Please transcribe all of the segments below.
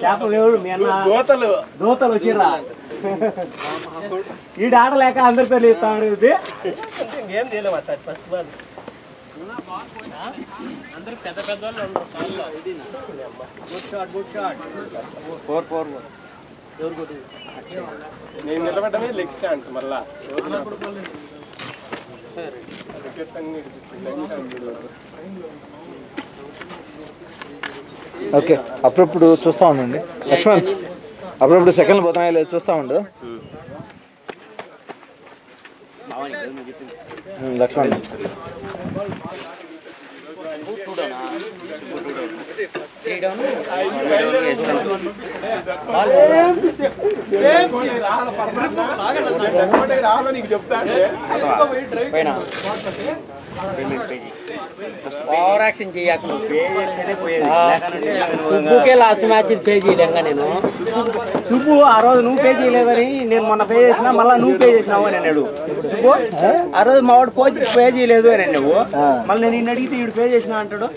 చేపలు ఎవరు మీ అన్న దోతలు వచ్చిర్రా ఈ ఆడలేక అందరి పేర్లు ఇస్తాడు ఇది ఏం చేయలేము ఫస్ట్ బాల్ అందరూ పెద్ద పెద్ద వాళ్ళు ఉంటారు గుడ్ షాట్ 4 ఎవరు కొట్టింది నేను నిలబడమే లెగ్ స్టాండ్స్ మళ్ళా ఓకే అప్పుడప్పుడు చూస్తూ ఉండండి లక్ష్మణ్ అప్పుడప్పుడు సెకండ్లు పోతాయి లేదు చూస్తూ ఉండు లక్ష్మణ్ ఓవర్ యాక్షన్ చేయకు సుబ్బుకే లాస్ట్ మ్యాచ్ పే చేయలేక నేను సుబ్బు ఆ రోజు నువ్వు పే చేయలేదని నేను మొన్న పే చేసినా మళ్ళీ నువ్వు పే చేసినావు అని అన్నాడు సుబ్బు ఆ రోజు మా వాడు పే చేయలేదు అని అన్నావు మళ్ళీ నేను నిన్ను అడిగితే వీడు పే చేసినా అంటాడు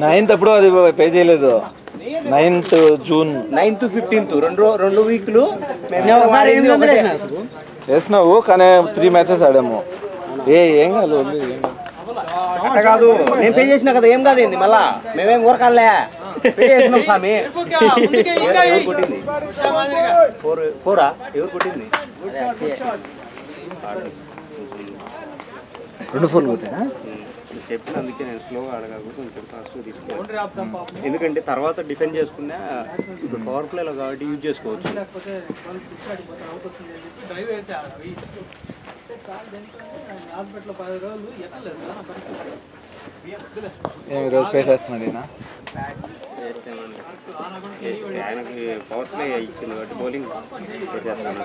9th అప్పుడు అది పే చేయలేదు 9th జూన్ 9th 15th రెండు వీక్లు వేసినావు కానీ 3 మ్యాచెస్ ఆడాము ఏం కాదు అట్ట కాదు నేను పే చేసినా కదా ఏం కాదు ఏంది మళ్ళా మేమేం ఊరకాలే పే చేసినాం స్వామి ఎవరు కొట్టింది 4 ఎవరు కొట్టింది 2 4 కొట్టినా చెప్పిన అందుకే నేను స్లోగా అడగాకు కొంచెం ఫాస్ట్ తీసుకో ఎందుకంటే తర్వాత డిఫెండ్ చేసుకున్నా ఇప్పుడు పవర్ ప్లేలో కాబట్టి యూజ్ చేసుకోవచ్చు ఈరోజు పే చేస్తున్నాడు ఆయనకి పవర్ ప్లే ఇచ్చింది కాబట్టి బౌలింగ్ చేస్తాను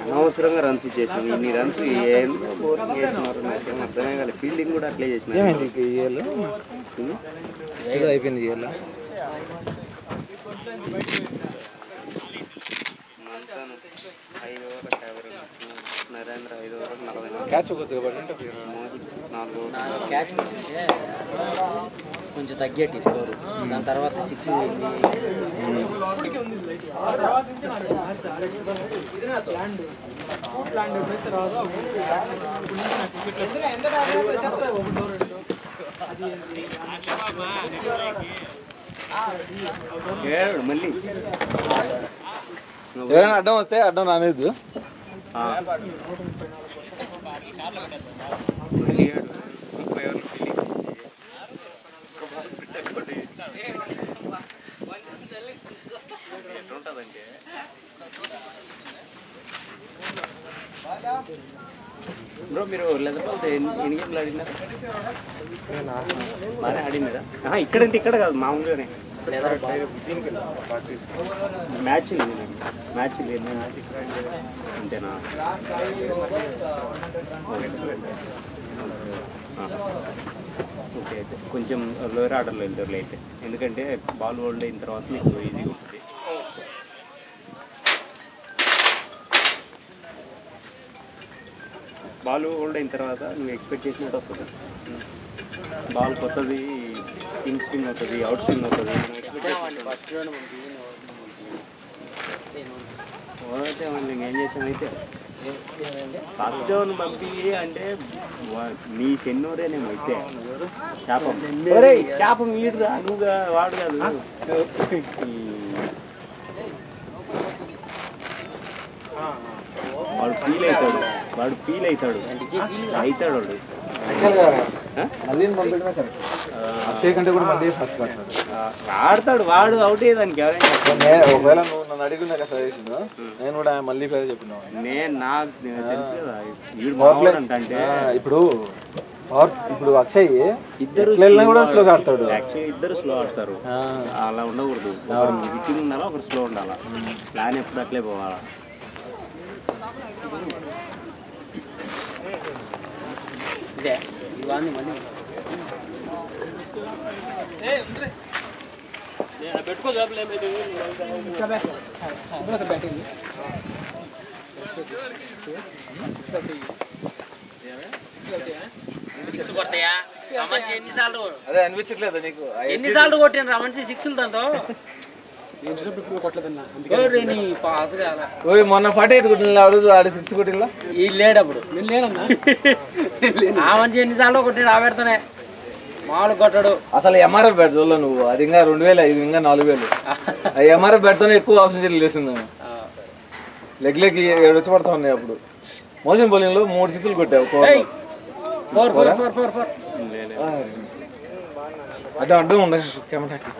అనవసరంగా రన్స్ ఇచ్చేసాం ఇన్ని రన్స్ ఏం బౌలింగ్ చేస్తున్నారు నాకేం అర్థమే కాదు ఫీల్డింగ్ కూడా అట్లే చేసిన అయిపోయింది నరేంద్ర 5 ఓవర్లు 44 క్యాచ్ క్యాచ్ కొంచెం తగ్గేటి స్కోరు దాని తర్వాత 6 మళ్ళీ ఎవరైనా అడ్డం వస్తే అడ్డం రాలేదు బ్రో మీరు లెదర్ బాల్ ఎన్ని గేమ్లు ఆడినారు బాగా ఆడినారా ఇక్కడంటే ఇక్కడ కాదు మామూలుగానే మ్యాచ్ అంతేనా ఓకే అయితే కొంచెం లోయర్ ఆర్డర్లో వెళ్తారు అయితే ఎందుకంటే బాల్ హోల్డ్ అయిన తర్వాత మీకు ఈజీగా ఉంటుంది బాల్ హోల్డ్ అయిన తర్వాత నువ్వు ఎక్స్పెక్ట్ చేసినట్టు వస్తుంది బాల్ కొత్తది ఇన్ స్వింగ్ అవుతుంది అవుట్ స్వింగ్ అవుతుంది అయితే ఏం చేసామైతే ఫస్ట్ డౌన్ పంపి అంటే నీ చెన్నూరేనేమో అయితే చేప మీరురా నువ్వుగా వాడు కాదు వాడు ఫీల్ అవుతాడు వాడు ఆడతాడు వాడు అవుట్ అయ్యేదానికి ఎవరైనా ఒకవేళ నువ్వు నన్ను అడిగినా సజెషన్ నేను కూడా మళ్ళీ పేరు చెప్పినావు నేను నాకు తెలుసు కదా అంటే ఇప్పుడు అక్షయ్ ఇద్దరు కూడా స్లోగా ఆడతాడు యాక్చువల్లీ ఇద్దరు స్లో ఆడతారు అలా ఉండకూడదు వికెటింగ్ ఉండాలా ఒకరు స్లో ఉండాలా ప్లాన్ ఎప్పుడు అట్లే పోవాలా పెట్టుకో సిక్స్ కొడతాయా ఆ మనిషి ఎన్నిసార్లు అదే అనిపించట్లేదు నీకు ఎన్నిసార్లు కొట్టిన ఆ మనిషి సిక్స్ దాంతో మొన్న 48 కొట్టిన ఆ రోజు ఆడి 6 కొట్టిన ఈ లేడప్పుడు ఆ మనిషి ఎన్నిసార్లు కొట్టిన ఆ పెడతానే మామూలు కొట్టాడు. అసలు ఎంఆర్ఎఫ్ బ్యాట్ చూడలే నువ్వు, అది ఇంకా 2000 ఇది ఇంకా 4000. ఆ ఎంఆర్ఎఫ్ బ్యాట్తోనే ఎక్కువ ఆప్షన్ లేసింది. లెగ్ 7 వచ్చి పడతా ఉన్నాయి. అప్పుడు మోషన్ బౌలింగ్ లో 3 సిక్స్లు కొట్టావు. అడ్డం అడ్డం ఉంది కెమెరాకి.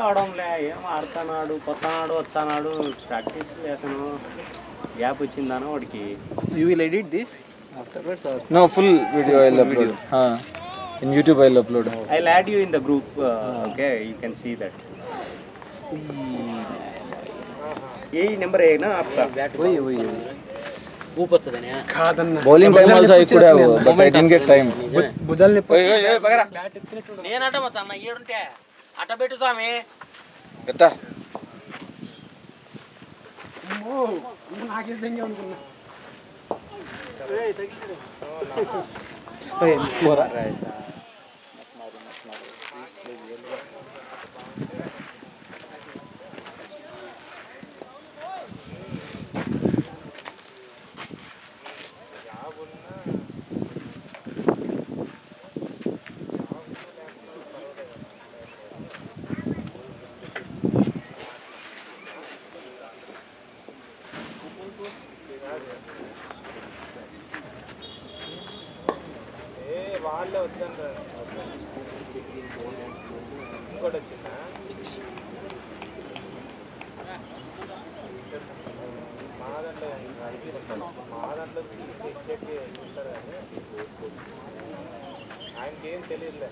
ఆడంలే ఏం ఆడుతున్నాడు, కొత్తనాడు వస్తాడు, ప్రాక్టీస్ చేస్తాను. గ్యాప్ వచ్చిందాను వాడికి. You will edit this afterwards or no full video I'll upload in YouTube. I'll upload. I'll add you in the group. Okay, you can see that. यही नंबर है ना आपका? वही ऊपर से देने खादन bowling time also I could have but I didn't get time. भुजल ने ओए पकड़ा నేను అట మచ్చన్న ఏడుంటే అట పెట్టు స్వామి గట్ట ఓ నాకేస్ దెంగే అనుకున్నా. ఏయ్ తగ్గిడు ఓయ్ పోరా రైసా వాళ్ళే వచ్చాను ఇంకోటి వచ్చిందా మా దాంట్లో చెక్ చూస్తారు కానీ ఆయనకి ఏం తెలియదులే.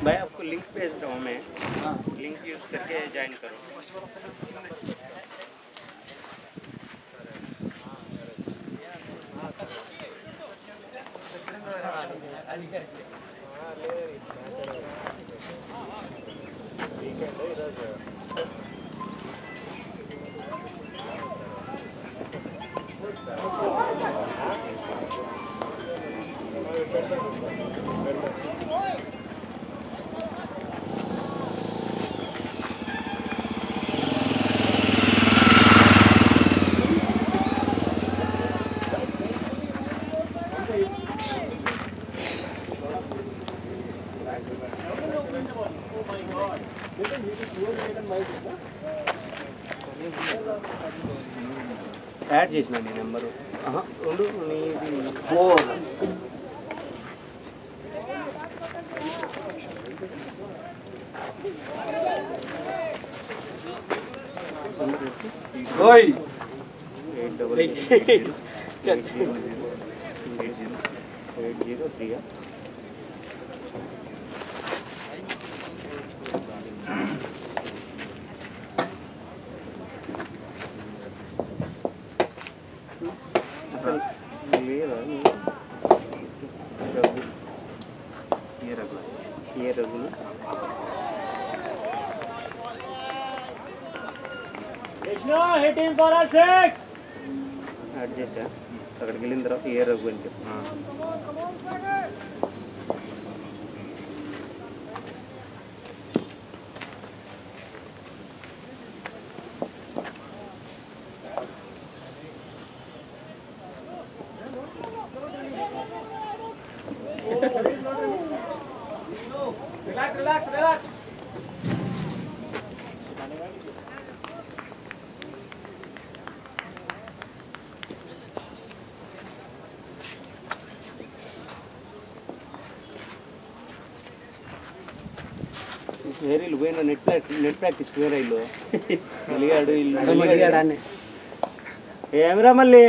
भाई आपको लिंक भेज रहा हूँ मैं, लिंक यूज करके ज्वाइन करो. యాడ్ చేసిన నీ నెంబరు ఉండు నీది 4 ఓయ్ 803 ये रघु అడ్జస్ట్ అక్కడికి వెళ్ళిన తర్వాత ఏ రఘు అని చెప్పు. వేరే ఇల్లు పోయిన నెట్ ప్రాక్టీస్ వేరే ఇల్లు మలిగాడు ఇల్లు ఏమిరా మళ్ళీ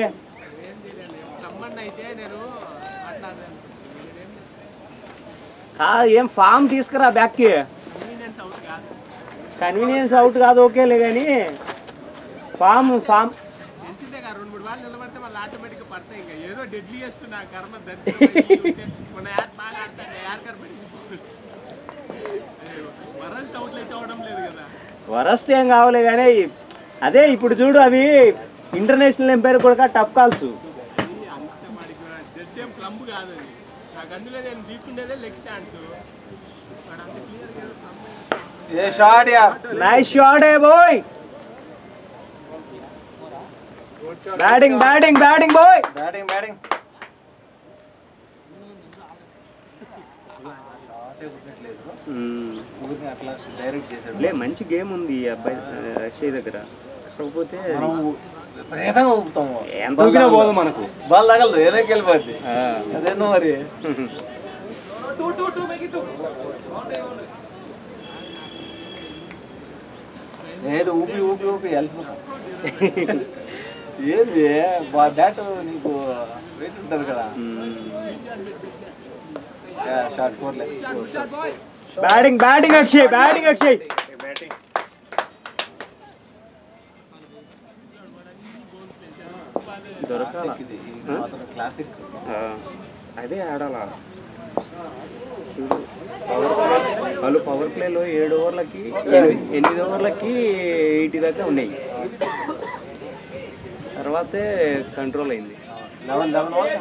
ఏం ఫామ్ తీసుకురా బ్యాక్కి. కన్వీనియన్స్ అవుట్ కాదు ఓకేలే కానీ ఫామ్ వరస్ట్ ఏం కావాలి కానీ అదే ఇప్పుడు చూడు అవి ఇంటర్నేషనల్ ఎంపైర్ కూడా టఫ్ కాల్స్. నైస్ షాట్ ఏ boy. Batting batting batting boy. మంచి గేమ్ ఉంది ఈ అబ్బాయి అక్షయ్ దగ్గర. కాకపోతే ఎంత పోదు మనకు బాల్ తగలదు ఏదైనా వెళ్ళిపోద్ది. అదేందో మరి ఏదో ఊపి ఊపి ఊపి అలసిపోతాం. ఏంది బ్యాట్ నీకు వెయిట్ ఉంటుంది కదా. Short 4 batting batting Akshay batting Akshay. Classic అదే ఆడాలా వాళ్ళు పవర్ ప్లేలో 7 ఓవర్లకి 8 ఓవర్లకి 80 దాకా ఉన్నాయి. తర్వాతే కంట్రోల్ అయింది. 11 అవర్స్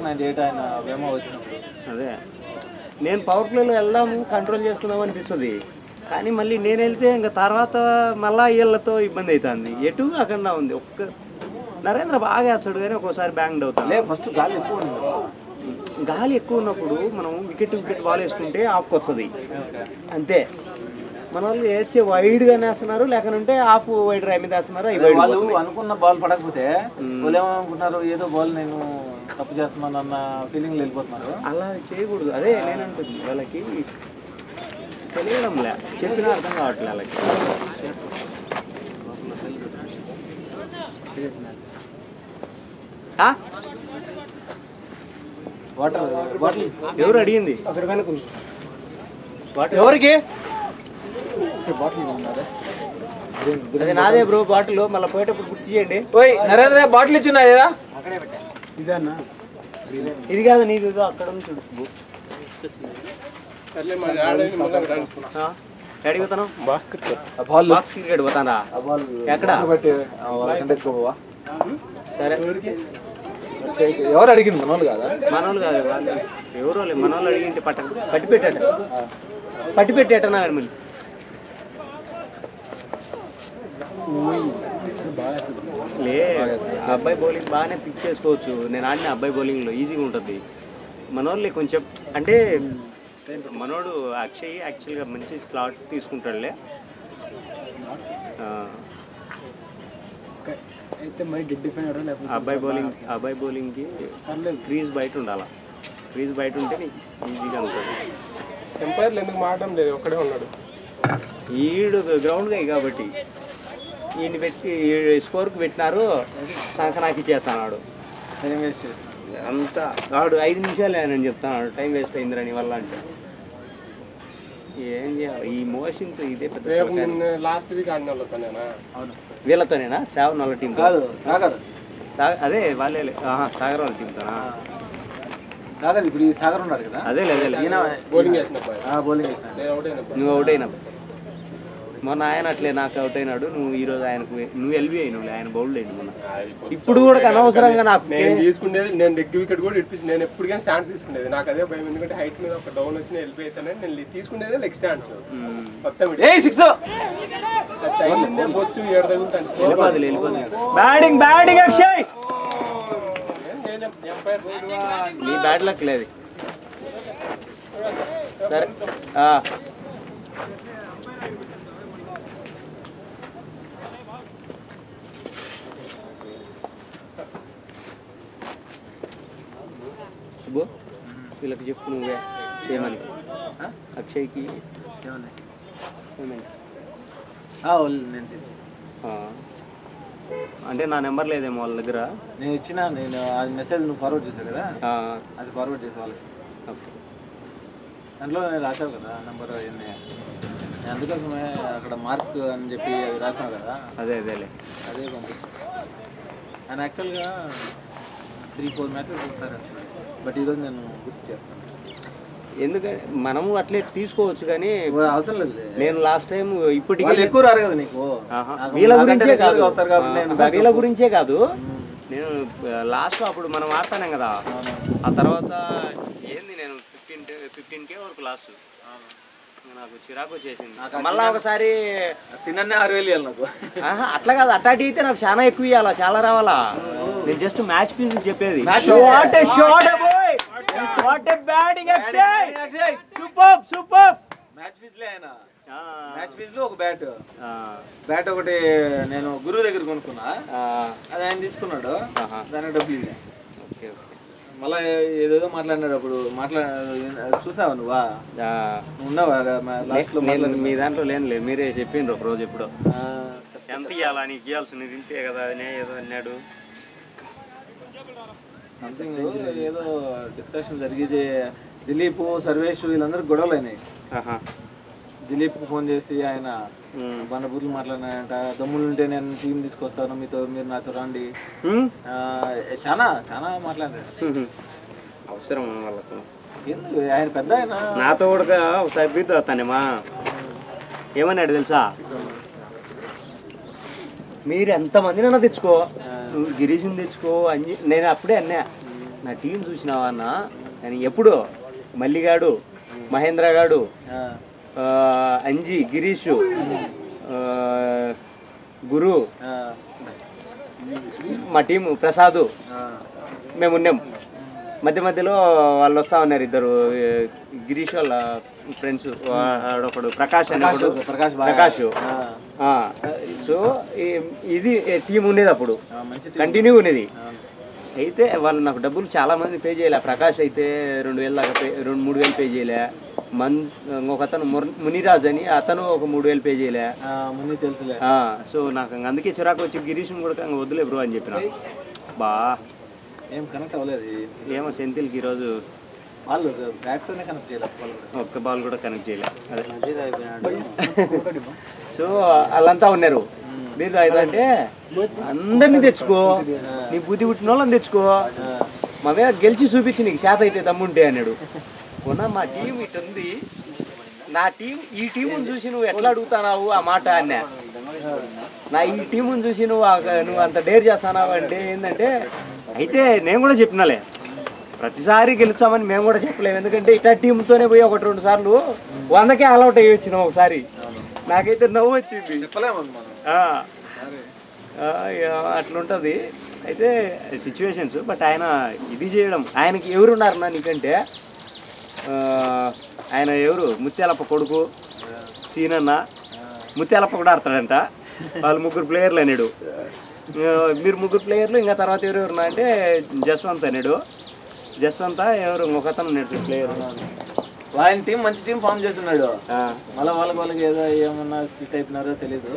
98 ఆయన వేమో వచ్చినప్పుడు. అదే నేను పవర్ ప్లేలో వెళ్దాము కంట్రోల్ చేసుకుందాం అనిపిస్తుంది కానీ మళ్ళీ నేను వెళ్తే ఇంకా తర్వాత మళ్ళా వీళ్ళతో ఇబ్బంది అవుతుంది. ఎటు కాకుండా ఉంది. ఒక్క నరేంద్ర బాగా వేస్తాడు కానీ ఒక్కోసారి బ్యాంగ్ అవుతాడు. ఫస్ట్ గాలి ఎక్కువ ఉంది. గాలి ఎక్కువ ఉన్నప్పుడు మనం వికెట్ బాల్ వేసుకుంటే ఆఫ్కి వస్తుంది అంతే. మన వాళ్ళు వేస్తే వైడ్గానే వేస్తున్నారు లేకపోతే ఆఫ్ వైడ్ డ్రై మీద వేస్తున్నారు. వాళ్ళు అనుకున్న బాల్ పడకపోతే వాళ్ళు ఏమనుకుంటున్నారు ఏదో బాల్ నేను తప్పు చేస్తున్నాను అన్న ఫీలింగ్ వెళ్ళిపోతున్నారు. అలా చేయకూడదు. అదే నేనంటుంది వాళ్ళకి తెలియడంలే చెప్పినా అర్థం కావట్లే వాళ్ళకి. ఎవరు అడిగింది ఎవరికి? అది నాదే బ్రో బాటిల్. మళ్ళీ పోయేటప్పుడు గుర్తు చేయండి. నరేంద్ర బాటిల్ ఇచ్చున్నాయా? ఇది కాదు నీది అక్కడ చూడు. అడిగిపోతాను బాక్స్ క్రికెట్ పోతానా ఎక్కడ? సరే ఎవరు అడిగింది? మనోళ్ళు కాదా? మనోళ్ళు కాదు వాళ్ళు ఎవరో మనోళ్ళు అడిగింటే పట్టి పెట్టేట మళ్ళీ లే. అబ్బాయి బౌలింగ్ బాగానే పిక్ చేసుకోవచ్చు. నేను ఆడిన అబ్బాయి బౌలింగ్లో ఈజీగా ఉంటుంది. మనోళ్ళు కొంచెం అంటే మనోడు అక్షయ్ యాక్చువల్గా మంచి స్లాట్ తీసుకుంటాడులే. అబ్బాయి బౌలింగ్కి క్రీజ్ బయట ఉండాలా. క్రీజ్ బయట ఉంటే ఈజీగా ఉంటుంది. ఎంపైర్లు ఎందుకు మారడం లేదు, ఒక్కడే ఉన్నాడు. ఈడు గ్రౌండ్గా కాబట్టి ఈయన పెట్టి స్కోర్కి పెట్టినారు. నాకు ఇచ్చేస్తాడు అంతా. వాడు 5 నిమిషాలు నేను చెప్తాను టైం వేస్ట్ అయిందిరని వల్ల. అంటే ఏం చేయాలి ఈ మోషన్తో ఇదే పెద్ద. లాస్ట్ వీక్ ఆడిన వాళ్ళతోనేనా? వీళ్ళతోనేనా? శ్రావణ్ వాళ్ళ టీం కాదు సాగర్. అదే వాళ్ళే సాగర్ వాళ్ళ టీంతోనా? సాగర్ ఇప్పుడు ఈ సాగర్ ఉన్నాడు కదా. అదే బౌలింగ్ వేసినప్పుడు నువ్వు అవుట్ అయినా మొన్న ఆయన అట్లే నాకు అవుట్ అయినాడు. నువ్వు ఈరోజు ఆయనకు నువ్వు ఎల్బీ అయినావు. ఆయన బౌల్డ్ అయింది మొన్న. ఇప్పుడు కూడా అనవసరంగా నాకు తీసుకునేది నేను లెగ్ వికెట్ కూడా ఇప్పించి నేను ఎప్పటికైనా స్టాండ్ తీసుకునేది. నాకు అదే భయం ఎందుకంటే హైట్ మీద ఒక డౌన్ వచ్చిన ఎల్బీ అయితేనే నేను తీసుకునేదే లెగ్ స్టాండ్స్ మొత్తం. బ్యాటింగ్ బ్యాటింగ్ అక్షయ్ నీ బ్యాట్ లక్ లేదు. సరే శుభు వీళ్ళకి చెప్పు నువ్వే చేయమని అక్షయ్కి. అంటే నా నెంబర్ లేదేమో వాళ్ళ దగ్గర. నేను ఇచ్చిన అది మెసేజ్ నువ్వు ఫార్వర్డ్ చేసావు కదా, అది ఫార్వర్డ్ చేసే వాళ్ళకి. ఓకే దాంట్లో నేను రాసావు కదా నెంబర్ అవన్నీ, అందుకోసమే అక్కడ మార్క్ అని చెప్పి అది రాసావు కదా, అదే పంపించాను. ఆయన యాక్చువల్గా 3-4 మ్యాచెస్ ఒకసారి వేస్తాను, బట్ ఈరోజు నేను గుర్తు చేస్తాను. ఎందుకంటే మనము అట్లే తీసుకోవచ్చు కానీ అవసరం లేదు. నేను లాస్ట్ టైం ఇప్పటికీ ఎక్కువ రారు కదా నీకు, వీళ్ళ గురించే కాదు, వస్తారు కాబట్టి నేను వీళ్ళ గురించే కాదు. నేను లాస్ట్ అప్పుడు మనం ఆడతానే కదా, ఆ తర్వాత ఏంది నేను 15K వరకు లాస్ట్, నాకు చిరాకు వచ్చేసింది. మళ్ళీ ఒకసారి సిన్న 6,000 ఇవ్వాలి నాకు. అట్లా కాదు, అట్టాటి అయితే నాకు చాలా ఎక్కువ ఇవ్వాలా, చాలా రావాలా. నేను జస్ట్ మ్యాచ్ ఫీజు చెప్పేది. మ్యాచ్ ఫీజ్ లో ఒక బ్యాట్ ఒకటి నేను గురువు దగ్గర కొనుక్కున్నా, అది ఆయన తీసుకున్నాడు, దానికి డబ్బులు ఇవ్వలే. మళ్ళా ఏదేదో మాట్లాడినాడు. అప్పుడు చూసావా నువ్వా? ఉన్నావా లాస్ట్ లో? మీ దాంట్లో లేనులే, మీరే చెప్పిండ్రు ఒక రోజు ఎప్పుడో. ఎంత ఇవ్వాలా, నీకు ఇవ్వాల్సింది ఇంతే కదా ఏదో అన్నాడు. సంథింగ్ ఏదో డిస్కషన్ జరిగి దిలీప్, సర్వేష్ వీళ్ళందరూ గొడవలు అయినాయి. దిలీప్కి ఫోన్ చేసి ఆయన బండబూతులు మాట్లాడినాయంట. దమ్ములు ఉంటే నేను టీం తీసుకొస్తాను, మీరు నాతో రండి, చాలా చాలా మాట్లాడారు. అవసరం వాళ్ళకు ఎందుకు? ఆయన పెద్ద ఆయన నాతో కూడా ఒకసారి బీట్ వస్తానేమా, ఏమన్నాడు తెలుసా, మీరు ఎంతమందినైనా తెచ్చుకో, నువ్వు గిరీష్ని తెచ్చుకో అని నేను అప్పుడే అన్నా. నా టీం చూసినావా అన్న, నేను ఎప్పుడు మల్లిగాడు, మహేంద్ర గాడు, అంజి, గిరీషు, గురు, మా టీము ప్రసాదు, మేము ఉన్నాం. మధ్యలో వాళ్ళు వస్తా ఉన్నారు, ఇద్దరు గిరీష్ వాళ్ళ ఫ్రెండ్స్, ఒకడు ప్రకాష్ అని, ప్రకాష్. సో ఇది టీం ఉండేది అప్పుడు, కంటిన్యూ ఉండేది. అయితే వాళ్ళు నాకు డబ్బులు చాలా మంది పే చేయలే. ప్రకాష్ అయితే 2,000 దాకా 3,000 పే చేయలే. ఇంకొక అతను మునిరాజ్ అని, అతను ఒక 3,000 పే చేయలే. తెలుసులే. సో నాకు అందుకే చిరాకు వచ్చి గిరీష్ని కూడా వద్దులే బ్రో అని చెప్పిన. బా ఏం కనెక్ట్ అవ్వలేదు. ఏమో సెంతిల్కి ఈరోజు వాళ్ళు బ్యాట్తోనే కనెక్ట్ చేయలేదు, ఒక్క బాల్ కూడా కనెక్ట్ చేయలేదు. సో వాళ్ళంతా ఉన్నారు. మీరు అంటే అందరినీ తెచ్చుకో, నీ బుద్ధి పుట్టిన వాళ్ళని తెచ్చుకో, మా మీద గెలిచి చూపించి నీకు చేత అయితే దమ్ముంటే అన్నాడు. కొన్నా మా టీం ఇటుంది, నా టీం ఈ టీముని చూసి నువ్వు ఎట్లా అడుగుతున్నావు ఆ మాట అన్నా. నా ఈ టీముని చూసి నువ్వు అంత డేర్ చేస్తున్నావు అంటే ఏంటంటే, అయితే నేను కూడా చెప్పినాలే, ప్రతిసారి గెలుచామని మేము కూడా చెప్పలేము. ఎందుకంటే ఇట్లా టీంతోనే పోయి 1-2 సార్లు 100కే అలౌట్ అయ్యి వచ్చినాం ఒకసారి. నాకైతే నవ్వు వచ్చింది, అట్లుంటుంది. అయితే సిచ్యువేషన్స్. బట్ ఆయన ఇది చేయడం, ఆయనకి ఎవరున్నారన్నా నీకంటే, ఆయన ఎవరు, ముత్యాలప్ప కొడుకు సీనన్న, ముత్యాలప్ప కూడా ఆడతాడంట. వాళ్ళు 3 ప్లేయర్లు అన్నాడు. మీరు 3 ప్లేయర్లు, ఇంకా తర్వాత ఎవరెవరున్నా అంటే జస్వంత్ అన్నాడు. జస్వంత్ ఎవరు ఇంకొకతను అన్నాడు ప్లేయర్. ఆయన టీం మంచి టీం ఫామ్ చేస్తున్నాడు. మళ్ళీ వాళ్ళకి ఏదో ఏమన్నా స్కిట్ అయిపోయినారో తెలీదు,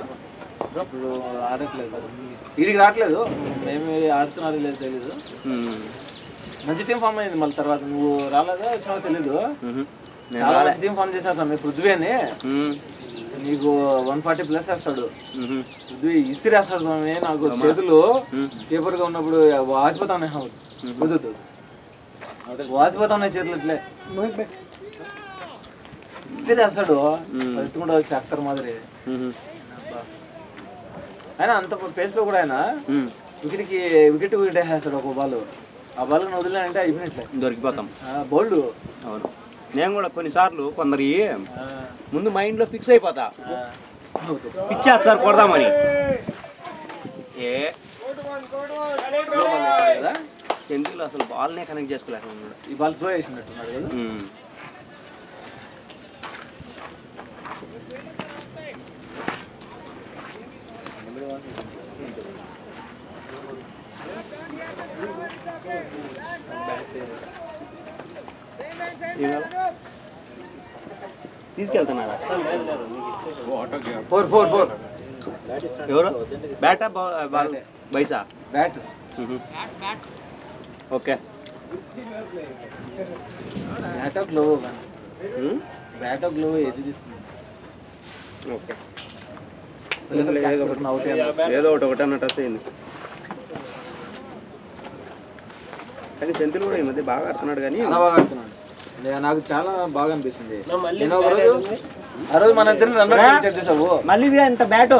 ఇప్పుడు ఆడట్లేదు, వీడికి రావట్లేదు. మేము ఆడుతున్నారో లేదో తెలీదు. మంచి టీం ఫామ్ అయింది. మళ్ళీ తర్వాత నువ్వు రాలేదా వచ్చినా తెలీదు. చాలా మంచి టీం ఫామ్ చేసేస్తాం. మీ పృథ్వీ అని నీకు 140+ వేస్తాడు. పృథ్వీ ఇసిరేస్తాడు. నాకు చేతులు పేపర్గా ఉన్నప్పుడు వాసిపోతా ఉన్నాయి, కుదురుతూ వాసిపోతా ఉన్నాయి చేతులు. ఇట్లే ఇసిరేస్తాడు, ఎత్తుకుంటా వచ్చి అక్కర్ మాదిరి. ఆయన అంత పేస్ లో కూడా ఆయన వికెట్ వేసేస్తాడు. ఒక బాల్, ఆ బాల్ వదిలేనంటే అయిపోయినట్లే, దొరికిపోతాం. బౌల్డ్. అవును, నేను కూడా కొన్నిసార్లు కొందరి ముందు మైండ్ లో ఫిక్స్ అయిపోతా, పిచ్చేది సార్ కొడదామని. సెంట్రీలో అసలు బాల్నే కనెక్ట్ చేసుకోలేకపోతున్నాడు. ఈ బాల్ స్లో వేసినట్టున్నాడు కదా. తీసుకెళ్తున్నారా? 4 ఎవరు బ్యాటా బైసా bat? Okay, bat glove bat glove ఏజ్ తీసుకున్నాను. ఓకే అవుట్ ఏదో ఒకటి అన్నట్టు వస్తుంది. కానీ సెంతులు కూడా ఈ మధ్య బాగా ఆడుతున్నాడు కానీ చాలా బాగా ఆడుతున్నాడు. నాకు చాలా బాగా అనిపిస్తుంది. నేను ఒక రోజు ఆ రోజు మన ఇద్దరు రన్ అవుట్ చేసావు. మళ్ళీ ఇది అంత బ్యాటు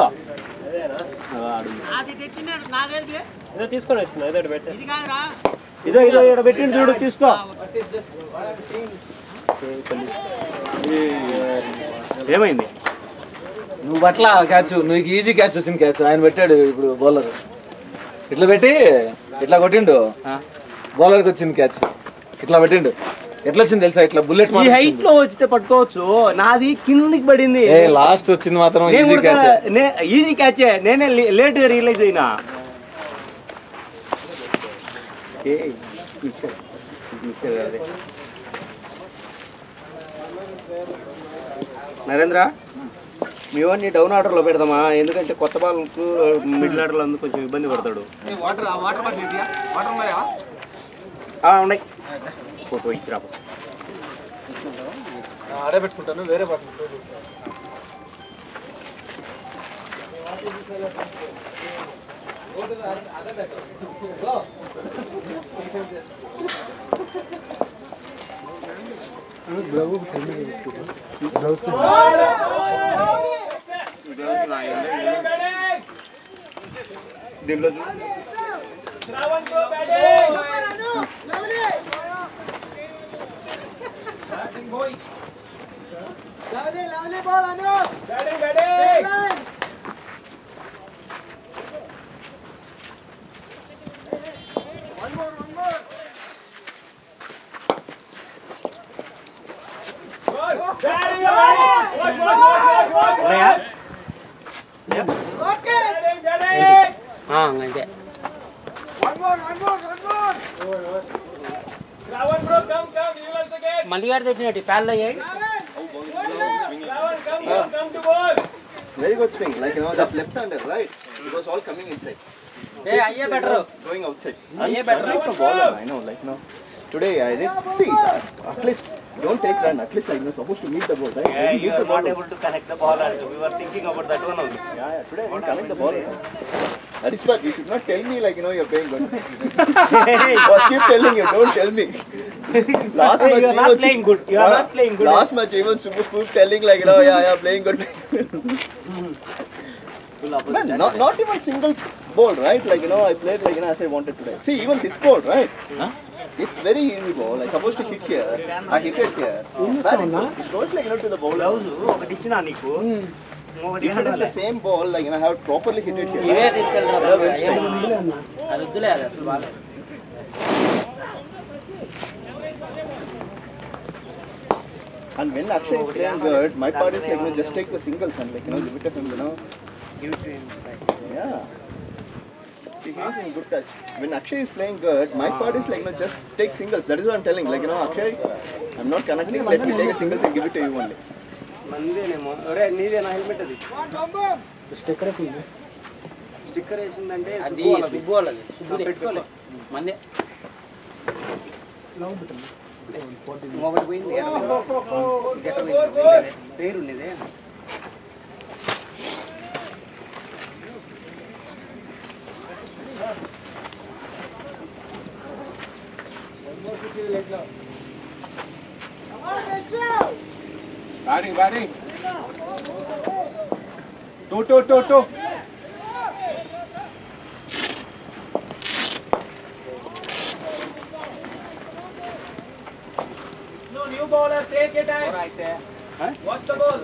తీసుకొని వచ్చిన ఇదో ఇదో ఇక్కడ పెట్టిండు చూడు, తీసుకో. ఏమైంది? నువ్వు పట్ల క్యాచ్, నువ్వు ఈజీ క్యాచ్ వచ్చింది. క్యాచ్ ఆయన పెట్టాడు. ఇప్పుడు బౌలర్ ఇట్లా పెట్టి ఇట్లా కొట్టిండు. బౌలర్కి వచ్చింది క్యాచ్. ఇట్లా పెట్టిండు. ఎట్లా వచ్చింది తెలుసా? ఇట్లా బుల్లెట్ ఈ హైట్ లో వచ్చితే పట్టుకోవచ్చు. నాది కిందికి పడింది. లాస్ట్ వచ్చింది మాత్రం ఈజీ క్యాచే. నేనే లేట్ గా రియలైజ్ అయినా. నరేంద్ర, మీ వాడిని డౌన్ ఆర్డర్ లో పెడదామా? ఎందుకంటే కొత్త బాల్కు మిడిల్ ఆర్డర్ అందుకు కొంచెం ఇబ్బంది పడతాడు. ఉన్నాయి, ఫోటో ఇచ్చి రాబో. ఆడే పెట్టుకుంటాను. వేరే బాటిల్ దీంట్లో అంతే. మళ్ళీ గారు తెచ్చినట్టు ప్యాల్ అయ్యాయి. Very good swing, like that left-hander, right? It was all coming inside. Hey, aye better. Going outside. Aye better. From bowler, I know, like now. Today I did see. At least don't take run. At least like you're supposed to meet the ball, right? Yeah, you are not able to connect the ball. We were thinking about that one only. Yeah. Today I didn't connect the ball. That is what you should not tell me like you're playing good. Was keep telling you, don't tell me. Last Hey, match you are not playing good. You are not playing good. Last match even Subbu telling like yeah, playing good. Man, not even single ball, right? Like I played like as I wanted today. See, even this ball, right? Huh? It's very easy ball. I'm supposed to hit here. I hit it here. It goes like to the bowler. ఒకటి ఇచ్చినా నీకు. If it is the same ball, like I have properly hit it here. ఇవే తీసుకెళ్తారు. అది వద్దులే, అది అసలు బాగా. And when Akshay is playing good, my part is like just take the singles and like give it to him, Give it to him. Yeah. He is in good touch. When Akshay is playing good, my part is like just take singles. That is what I'm telling. Like Akshay, I'm not connecting. Let me take a singles and give it to you only. మందేనేమో. ఒరే నీదేనా helmet అది? Sticker వేసింది. Sticker వేసిందంటే అది సుబ్బు వాళ్ళది. సుబ్బు పెట్టుకోలే. మందే. Mobile పోయింది. పేరు ఉండేదే. Batting. Two. No new bowler, take your time. Watch the ball.